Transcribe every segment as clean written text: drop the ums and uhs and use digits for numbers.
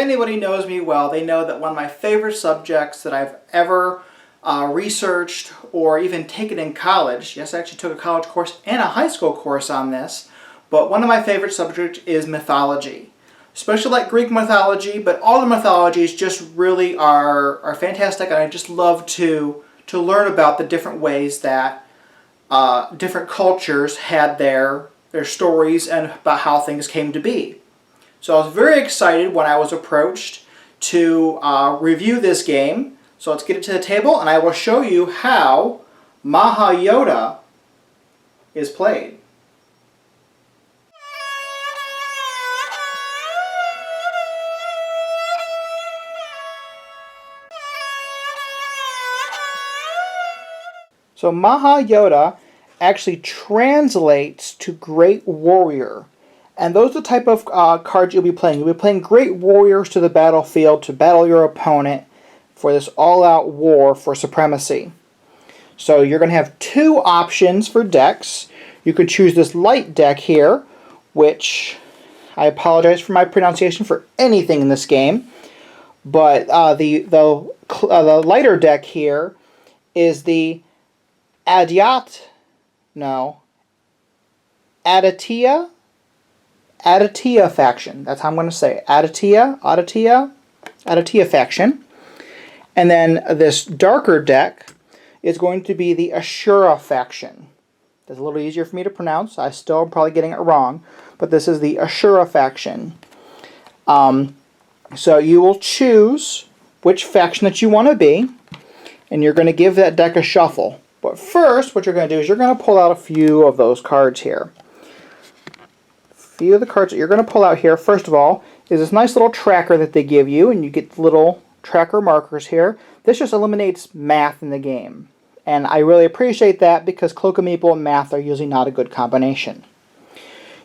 anybody knows me well, they know that one of my favorite subjects that I've ever researched or even taken in college, yes, I actually took a college course and a high school course on this, but one of my favorite subjects is mythology. Especially like Greek mythology, but all the mythologies just really are fantastic, and I just love to learn about the different ways that different cultures had their stories and about how things came to be. So I was very excited when I was approached to review this game. So let's get it to the table and I will show you how Maha Yodha is played. So Maha Yodha actually translates to Great Warrior. And those are the type of cards you'll be playing. You'll be playing Great Warriors to the battlefield to battle your opponent for this all-out war for supremacy. So you're going to have two options for decks. You can choose this light deck here, which I apologize for my pronunciation for anything in this game. But the lighter deck here is the Aditya faction. That's how I'm going to say it. Aditya faction. And then this darker deck is going to be the Ashura faction. That's a little easier for me to pronounce. I still am probably getting it wrong, but this is the Ashura faction. So you will choose which faction that you want to be, and you're going to give that deck a shuffle. But first, what you're going to do is you're going to pull out a few of those cards here. Few of the cards that you're going to pull out here, first of all, is this nice little tracker that they give you, and you get little tracker markers here. This just eliminates math in the game. And I really appreciate that because Cloak and Meeple and math are usually not a good combination.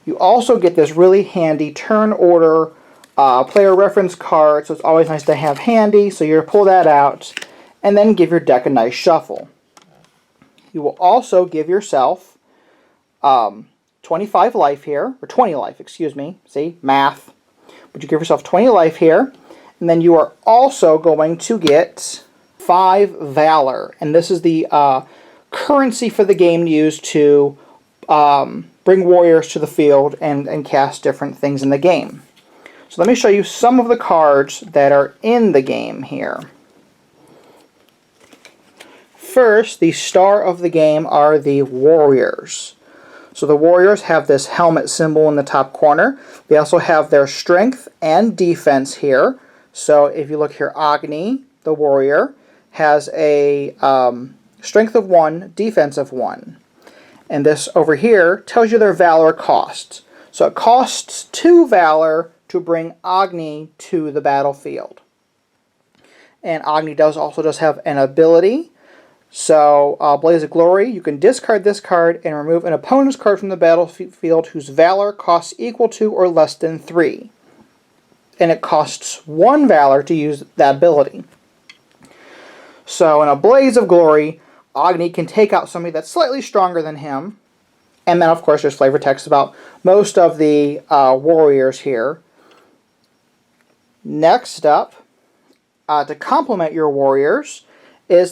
You also get this really handy turn order player reference card, so it's always nice to have handy. So you're going to pull that out and then give your deck a nice shuffle. You will also give yourself 25 life here, or 20 life, excuse me. See, math. But you give yourself 20 life here, and then you are also going to get 5 Valor. And this is the currency for the game used to bring warriors to the field and cast different things in the game. So let me show you some of the cards that are in the game here. First, the star of the game are the warriors. So the warriors have this helmet symbol in the top corner. They also have their strength and defense here. So if you look here, Agni, the warrior, has a strength of 1, defense of 1. And this over here tells you their valor cost. So it costs 2 valor to bring Agni to the battlefield. And Agni also does have an ability. So, Blaze of Glory, you can discard this card and remove an opponent's card from the battlefield whose valor costs equal to or less than 3. And it costs 1 valor to use that ability. So, in a Blaze of Glory, Agni can take out somebody that's slightly stronger than him. And then, of course, there's flavor text about most of the warriors here. Next up, to complement your warriors,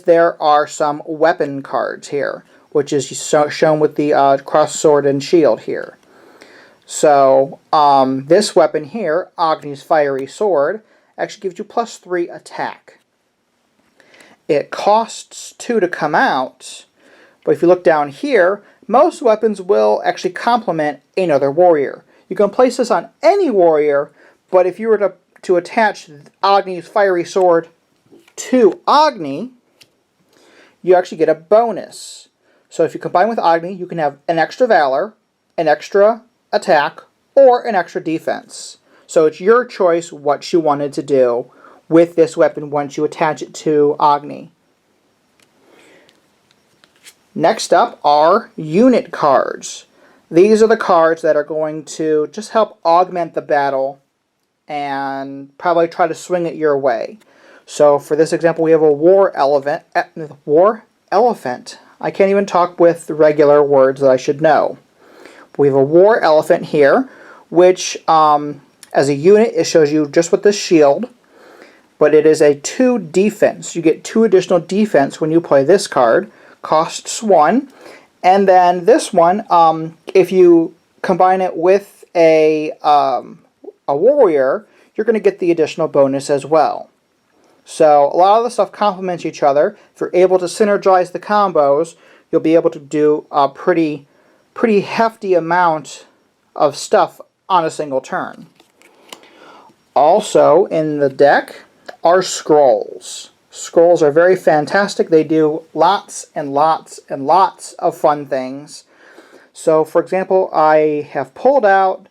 there are some weapon cards here, which is shown with the cross sword and shield here. So this weapon here, Agni's Fiery Sword, actually gives you +3 attack. It costs 2 to come out, but if you look down here, most weapons will actually complement another warrior. You can place this on any warrior, but if you were to attach Agni's Fiery Sword to Agni, you actually get a bonus. So if you combine with Agni, you can have an extra Valor, an extra attack, or an extra defense. So it's your choice what you wanted to do with this weapon once you attach it to Agni. Next up are unit cards. These are the cards that are going to just help augment the battle and probably try to swing it your way. So for this example, we have a war elephant. I can't even talk with regular words that I should know. We have a war elephant here, which As a unit, it shows you just with the shield, but it is a 2 defense. You get 2 additional defense when you play this card. Costs 1. And then this one, if you combine it with a warrior, you're going to get the additional bonus as well. So a lot of the stuff complements each other. If you're able to synergize the combos, you'll be able to do a pretty hefty amount of stuff on a single turn. Also in the deck are scrolls. Scrolls are very fantastic. They do lots and lots and lots of fun things. So for example, I have pulled out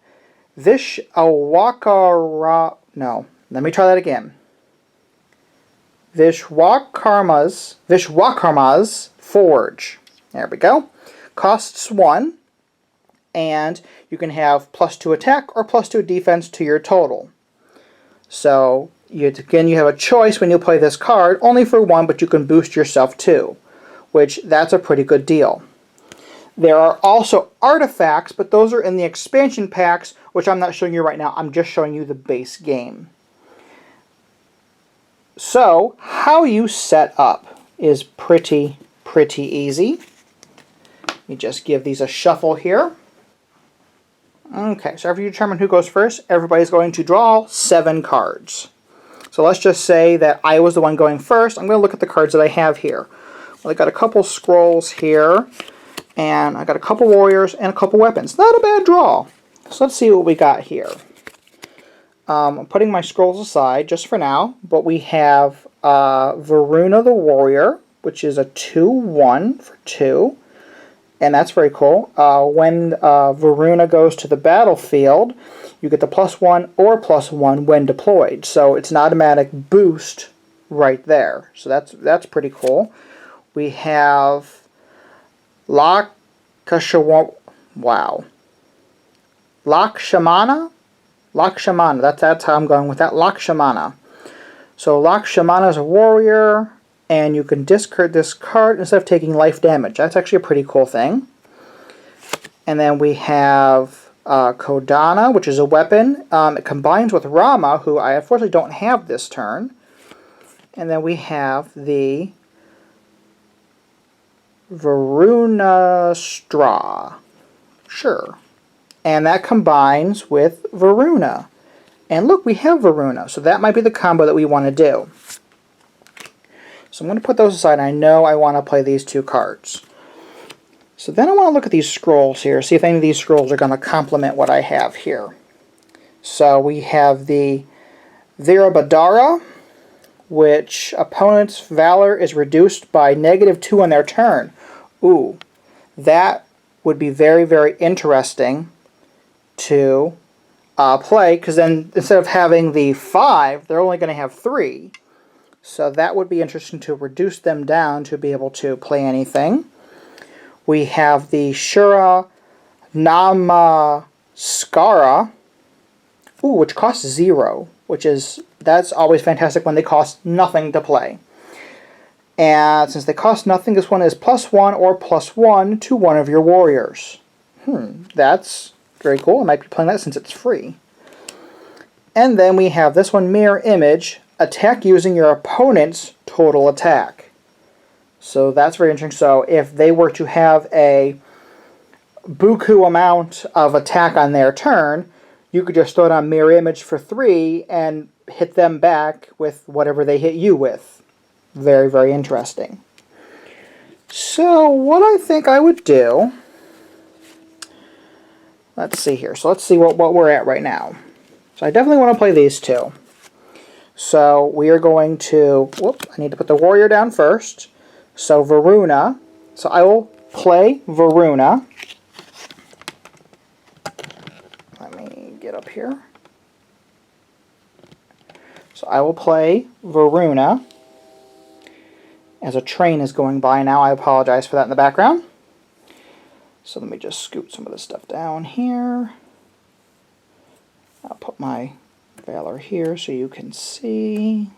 Vishwakarma's Forge. There we go. Costs 1, and you can have +2 attack or +2 defense to your total. So again, you have a choice when you play this card, only for 1, but you can boost yourself 2, which that's a pretty good deal. There are also artifacts, but those are in the expansion packs, which I'm not showing you right now. I'm just showing you the base game. So, how you set up is pretty easy. Let me just give these a shuffle here. Okay, so after you determine who goes first, everybody's going to draw 7 cards. So let's just say that I was the one going first. I'm going to look at the cards that I have here. Well, I got a couple scrolls here, and I got a couple warriors and a couple weapons. Not a bad draw. So let's see what we got here. I'm putting my scrolls aside just for now, but we have Varuna the Warrior, which is a 2/1 for 2, and that's very cool. When Varuna goes to the battlefield, you get the +1 or +1 when deployed, so it's an automatic boost right there. So that's pretty cool. We have Lakshmana. That's how I'm going with that. Lakshmana. So Lakshmana is a warrior, and you can discard this card instead of taking life damage. That's actually a pretty cool thing. And then we have Kodana, which is a weapon. It combines with Rama, who I unfortunately don't have this turn. And then we have the Varunastra. Sure. And that combines with Varuna. And look, we have Varuna, so that might be the combo that we want to do. So I'm going to put those aside. I know I want to play these 2 cards. So then I want to look at these scrolls here, see if any of these scrolls are going to complement what I have here. So we have the Virabhadra, which opponent's valor is reduced by -2 on their turn. Ooh, that would be very interesting to play, because then instead of having the 5, they're only going to have 3. So that would be interesting to reduce them down to be able to play anything. We have the Shura Namaskara, which costs 0, that's always fantastic when they cost nothing to play. And since they cost nothing, this one is +1 or +1 to one of your warriors. That's very cool. I might be playing that since it's free. And then we have this one, Mirror Image. Attack using your opponent's total attack. So that's very interesting. So if they were to have a buku amount of attack on their turn, you could just throw it on Mirror Image for 3 and hit them back with whatever they hit you with. Very interesting. So what I think I would do... Let's see here. So let's see what we're at right now. So I definitely want to play these 2. So we are going to... I need to put the warrior down first. So Varuna. So I will play Varuna. Let me get up here. So I will play Varuna. As a train is going by now, I apologize for that in the background. So let me just scoot some of this stuff down here. I'll put my Valor here so you can see.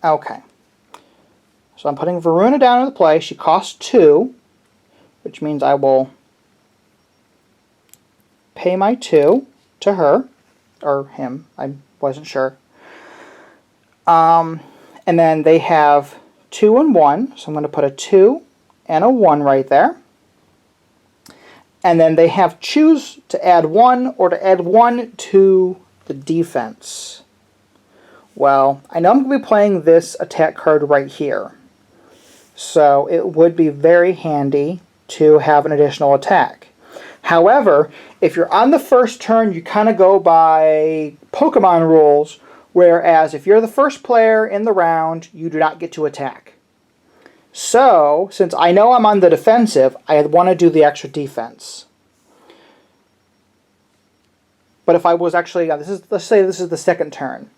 Okay. So So I'm putting Varuna down into play. She costs 2, which means I will pay my 2 to her, or him, I wasn't sure. And then they have 2 and 1, so I'm going to put a 2 and a 1 right there. And then they have choose to add 1 or to add 1 to the defense. Well, I know I'm going to be playing this attack card right here. So it would be very handy to have an additional attack. However, if you're on the first turn, you kind of go by Pokemon rules, whereas if you're the first player in the round, you do not get to attack. So, since I know I'm on the defensive, I want to do the extra defense. But if I was actually, let's say this is the second turn,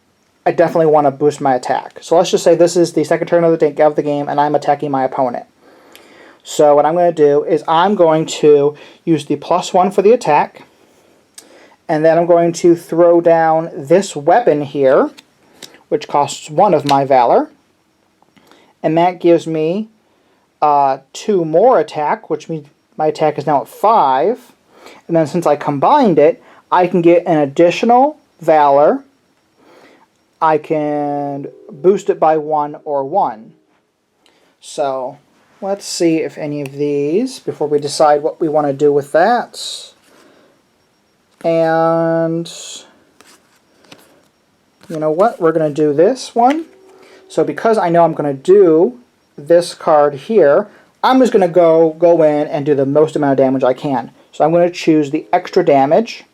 I definitely want to boost my attack. So let's just say this is the second turn of the game, and I'm attacking my opponent. So what I'm going to do is I'm going to use the +1 for the attack, and then I'm going to throw down this weapon here, which costs 1 of my Valor, and that gives me 2 more attack, which means my attack is now at 5, and then since I combined it, I can get an additional Valor. I can boost it by 1 or 1. So let's see if any of these, before we decide what we want to do with that. And you know what? We're going to do this one. So because I know I'm going to do this card here, I'm just going to go in and do the most amount of damage I can. So I'm going to choose the extra damage,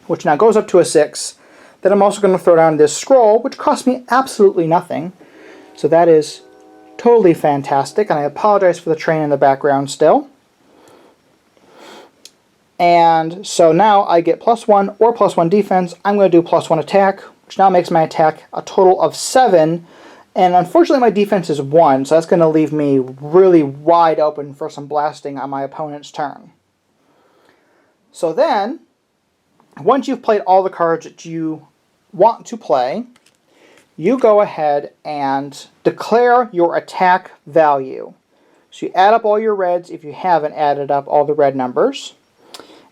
which now goes up to a 6. Then I'm also going to throw down this scroll, which costs me absolutely nothing. So that is totally fantastic, and I apologize for the train in the background still. And so now I get +1 or +1 defense. I'm going to do +1 attack, which now makes my attack a total of 7. And unfortunately my defense is 1, so that's going to leave me really wide open for some blasting on my opponent's turn. So then, once you've played all the cards that you want to play, you go ahead and declare your attack value. So you add up all your reds if you haven't added up all the red numbers.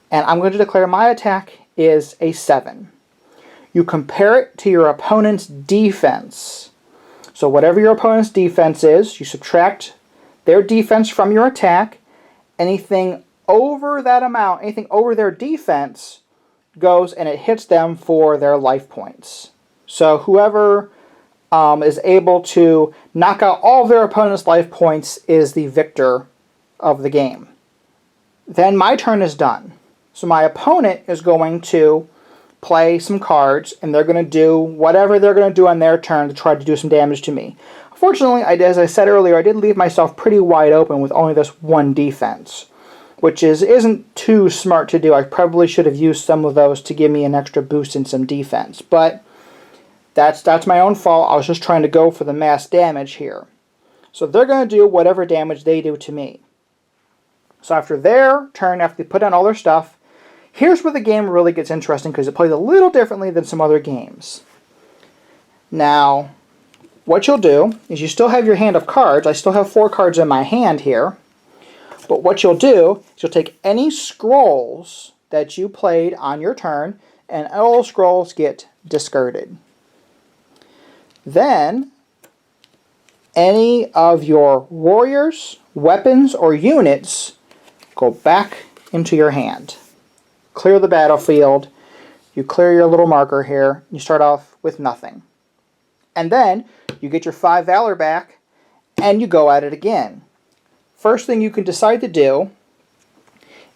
And I'm going to declare my attack is a 7. You compare it to your opponent's defense. So whatever your opponent's defense is, you subtract their defense from your attack. Anything over that amount, anything over their defense, goes and it hits them for their life points. So whoever is able to knock out all of their opponent's life points is the victor of the game. Then my turn is done. So my opponent is going to play some cards, and they're going to do whatever they're going to do on their turn to try to do some damage to me. Unfortunately, as I said earlier, I did leave myself pretty wide open with only this 1 defense, which isn't too smart to do. I probably should have used some of those to give me an extra boost in some defense, but that's my own fault. I was just trying to go for the mass damage here. So they're going to do whatever damage they do to me. So after their turn, after they put down all their stuff, here's where the game really gets interesting because it plays a little differently than some other games. Now, what you'll do is you still have your hand of cards. I still have 4 cards in my hand here. But what you'll do is you'll take any scrolls that you played on your turn, and all scrolls get discarded. Then, any of your warriors, weapons, or units go back into your hand. Clear the battlefield. You clear your little marker here. You start off with nothing. And then, you get your 5 Valor back, and you go at it again. First thing you can decide to do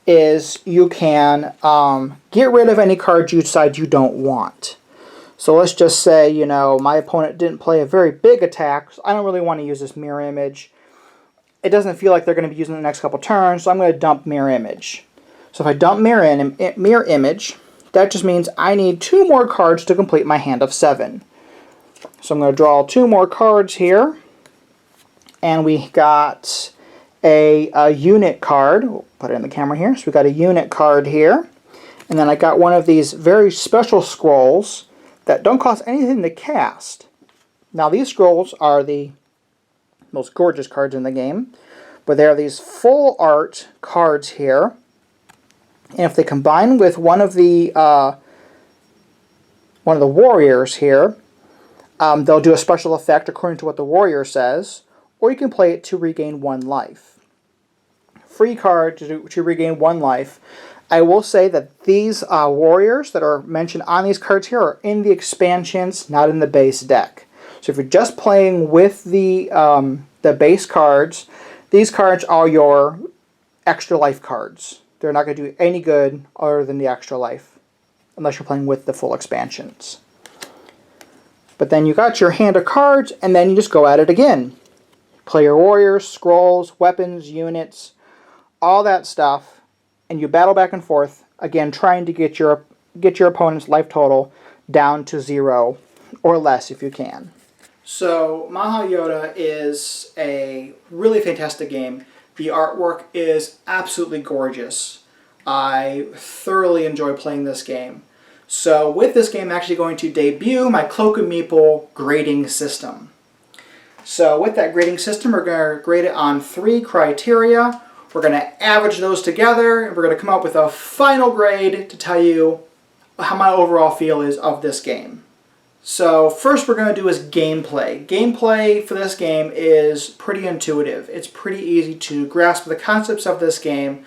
is you can get rid of any cards you decide you don't want. So let's just say, you know, my opponent didn't play a very big attack, so I don't really want to use this Mirror Image. It doesn't feel like they're going to be using it the next couple turns, so I'm going to dump Mirror Image. So if I dump Mirror Image, that just means I need 2 more cards to complete my hand of 7. So I'm going to draw 2 more cards here, and we got a unit card. We'll put it in the camera here. So we got a unit card here. And then I got one of these very special scrolls that don't cost anything to cast. Now these scrolls are the most gorgeous cards in the game. But there are these full art cards here. And if they combine with one of the warriors here, they'll do a special effect according to what the warrior says, or you can play it to regain 1 life. Free card to regain 1 life. I will say that these warriors that are mentioned on these cards here are in the expansions, not in the base deck. So if you're just playing with the base cards, these cards are your extra life cards. They're not going to do any good other than the extra life, unless you're playing with the full expansions. But then you got your hand of cards, and then you just go at it again. Play your warriors, scrolls, weapons, units, all that stuff, and you battle back and forth, again trying to get your opponent's life total down to 0 or less if you can. So Maha Yodha is a really fantastic game. The artwork is absolutely gorgeous. I thoroughly enjoy playing this game. So with this game, I'm actually going to debut my Cloak and Meeple grading system. So with that grading system, we're going to grade it on 3 criteria. We're going to average those together, and we're going to come up with a final grade to tell you how my overall feel is of this game. So first we're going to do is gameplay. Gameplay for this game is pretty intuitive. It's pretty easy to grasp the concepts of this game.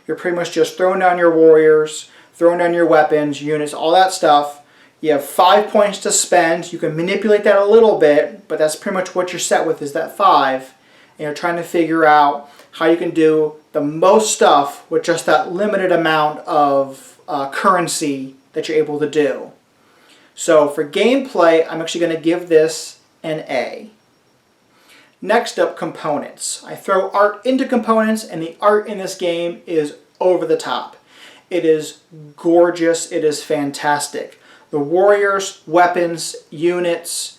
You're pretty much just throwing down your warriors, throwing down your weapons, units, all that stuff. You have 5 points to spend. You can manipulate that a little bit, but that's pretty much what you're set with, is that 5. And you're trying to figure out how you can do the most stuff with just that limited amount of currency that you're able to do. So for gameplay, I'm actually going to give this an A. Next up, components. I throw art into components, and the art in this game is over the top. It is gorgeous. It is fantastic. The warriors, weapons, units,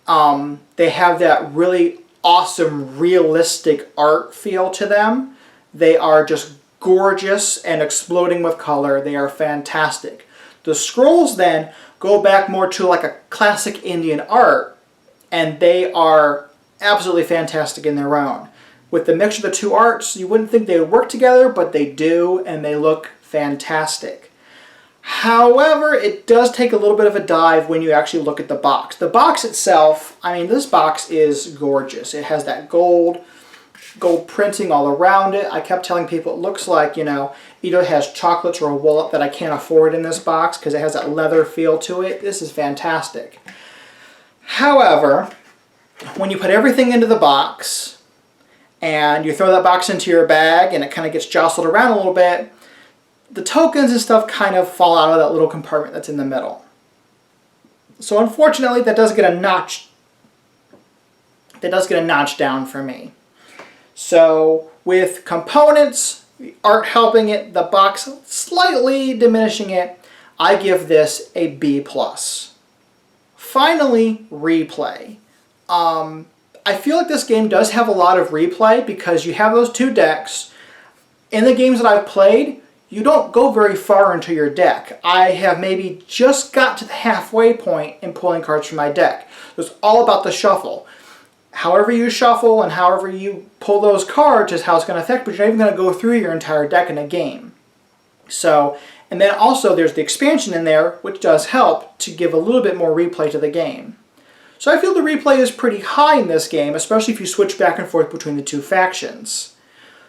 they have that really awesome, realistic art feel to them. They are just gorgeous and exploding with color. They are fantastic. The scrolls then go back more to like a classic Indian art, and they are absolutely fantastic in their own. With the mixture of the 2 arts, you wouldn't think they would work together, but they do, and they look fantastic. However, it does take a little bit of a dive when you actually look at the box. The box itself, I mean, this box is gorgeous. It has that gold printing all around it. I kept telling people it looks like, either it has chocolates or a wallet that I can't afford in this box because it has that leather feel to it. This is fantastic. However, when you put everything into the box and you throw that box into your bag and it kind of gets jostled around a little bit, the tokens and stuff kind of fall out of that little compartment that's in the middle. So unfortunately, that does get a notch down for me. So with components, the art helping it, the box slightly diminishing it, I give this a B+. Finally, replay. I feel like this game does have a lot of replay because you have those 2 decks. In the games that I've played, you don't go very far into your deck. I have maybe just got to the halfway point in pulling cards from my deck. It's all about the shuffle. However you shuffle and however you pull those cards is how it's going to affect, but you're not even going to go through your entire deck in a game. So, and then also there's the expansion in there, which does help to give a little bit more replay to the game. So I feel the replay is pretty high in this game, especially if you switch back and forth between the 2 factions.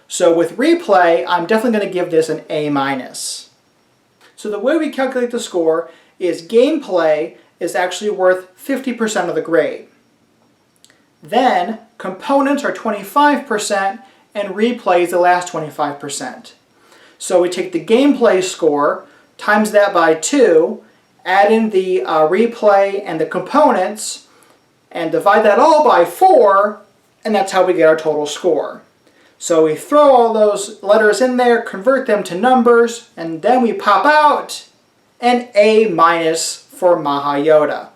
So with replay, I'm definitely going to give this an A-. So the way we calculate the score is gameplay is actually worth 50% of the grade. Then components are 25% and replay is the last 25%. So we take the gameplay score, times that by 2, add in the replay and the components, and divide that all by 4, and that's how we get our total score. So we throw all those letters in there, convert them to numbers, and then we pop out an A- for Maha Yodha.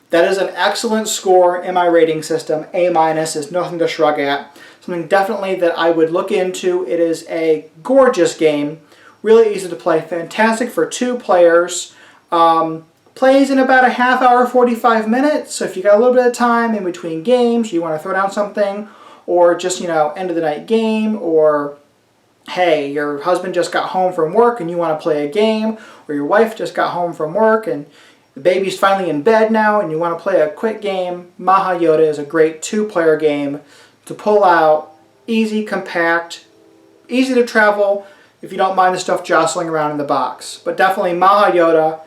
That is an excellent score in my rating system. A- is nothing to shrug at. Something definitely that I would look into. It is a gorgeous game, really easy to play, fantastic for 2 players. Plays in about a half hour, 45 minutes, so if you got a little bit of time in between games, you want to throw down something, or just, end of the night game, or hey, your husband just got home from work and you want to play a game, or your wife just got home from work and the baby's finally in bed now and you want to play a quick game, Maha Yodha is a great two-player game to pull out, easy, compact, easy to travel if you don't mind the stuff jostling around in the box. But definitely Maha Yodha,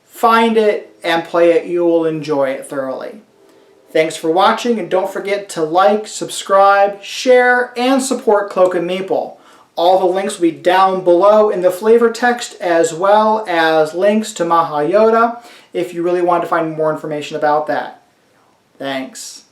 find it and play it, you will enjoy it thoroughly. Thanks for watching, and don't forget to like, subscribe, share, and support Cloak and Meeple. All the links will be down below in the flavor text, as well as links to Maha Yodha if you really want to find more information about that. Thanks.